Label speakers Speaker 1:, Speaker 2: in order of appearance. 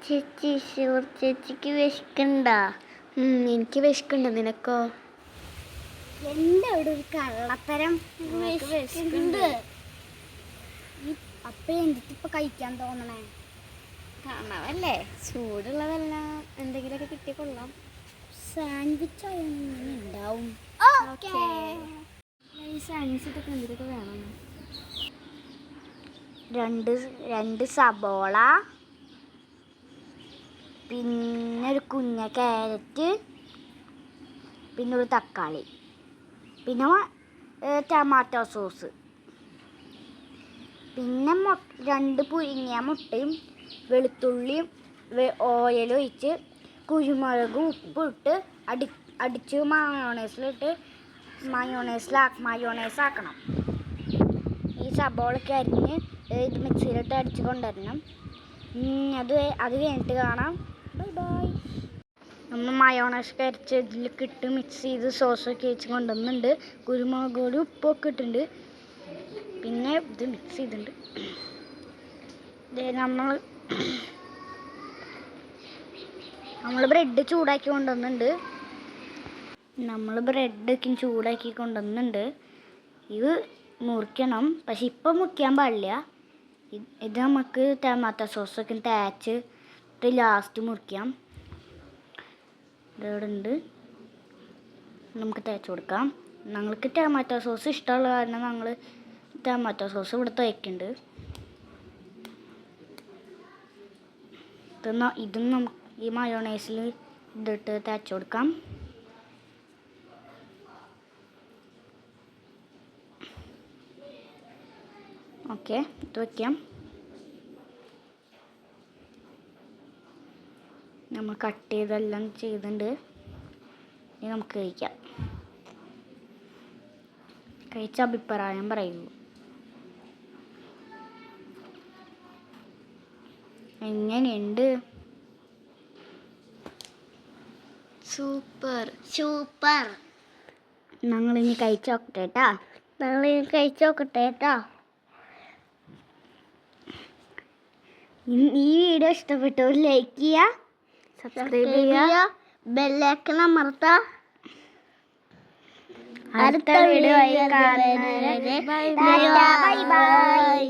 Speaker 1: ചേച്ചി ചേച്ചിക്ക് വിശക്കണ്ടാ?
Speaker 2: എനിക്ക് വിശക്കുണ്ട്. നിനക്കോ?
Speaker 1: എൻ്റെ അവിടെ ഒരു കള്ളത്തരം വിശക്കുന്നുണ്ട്.
Speaker 2: അപ്പൊ എന്തിപ്പോ കഴിക്കാൻ തോന്നണേ?
Speaker 1: കാണാവല്ലേ?
Speaker 2: ചൂടുള്ളതെല്ലാം എന്തെങ്കിലുമൊക്കെ കിട്ടിയ കൊള്ളാം.
Speaker 1: സാൻഡ്വിച്ച് ഉണ്ടാവും.
Speaker 2: ഈ സാൻഡ്വിച്ച് ഇതൊക്കെ എന്തൊക്കെ വേണം?
Speaker 1: രണ്ട് സബോള, പിന്നെ ഒരു കുഞ്ഞ ക്യാരറ്റ്, പിന്നെ ഒരു തക്കാളി, പിന്നെ ടൊമാറ്റോ സോസ്, പിന്നെ രണ്ട് പുഴുങ്ങിയ മുട്ടയും വെളുത്തുള്ളിയും ഓയിലും ഒഴിച്ച് കുരുമുളകും ഉപ്പിട്ട് അടിച്ച് മയോണൈസ് ആക്കണം. ഈ സബോളയ്ക്ക് അരിഞ്ഞ് മിക്സിയിലിട്ട് അടിച്ച് കൊണ്ടുവരണം. അത് കഴിഞ്ഞിട്ട് കാണാം. Bye bye. നമ്മൾ മയോണൈസ് അരിച്ച് ഇതിലേക്ക് ഇട്ട് മിക്സ് ചെയ്ത് സോസൊക്കെ വെച്ച് കൊണ്ടുവന്നിട്ടുണ്ട്. കുരുമുളക് പൊടി ഉപ്പൊക്കെ ഇട്ടിട്ടുണ്ട്. പിന്നെ ഇത് മിക്സ് ചെയ്തിട്ടുണ്ട്. നമ്മൾ ബ്രെഡ് ചൂടാക്കി കൊണ്ടുവന്നിട്ടുണ്ട്. ഇത് മുറിക്കണം, പക്ഷെ ഇപ്പം മുറിക്കാൻ പാടില്ല. ഇത് നമുക്ക് ടൊമാറ്റോ സോസൊക്കെ തേച്ചിട്ട് ലാസ്റ്റ് മുറിക്കാം. ഇതിവിടെ ഉണ്ട്, നമുക്ക് തേച്ച് കൊടുക്കാം. ഞങ്ങൾക്ക് ടൊമാറ്റോ സോസ് ഇഷ്ടമുള്ള കാരണം ഞങ്ങൾ ടൊമാറ്റോ സോസ് ഇവിടെ തേക്കുന്നുണ്ട്. ഇതും നമുക്ക് ഈ മയോണൈസിൽ ഇതിട്ട് തേച്ച് കൊടുക്കാം. ഓക്കെ, ഇത് വയ്ക്കാം. നമ്മൾ കട്ട് ചെയ്തെല്ലാം ചെയ്തിട്ടുണ്ട്. ഇനി നമുക്ക് കഴിക്കാം. കഴിച്ച അഭിപ്രായം പറയൂ. എങ്ങനെയുണ്ട്?
Speaker 2: സൂപ്പർ.
Speaker 1: ഞങ്ങളിനി കഴിച്ച് നോക്കട്ടെ കേട്ടാ. ഈ വീഡിയോ ഇഷ്ടപ്പെട്ടു ലൈക്ക് ചെയ്യുക, സബ്സ്ക്രൈബ് ചെയ്യുക, ബെല്ലൈക്കൺ അമർത്തുക. അടുത്ത വീഡിയോ ആയി കാണുന്നവരെ ബൈ ബൈ.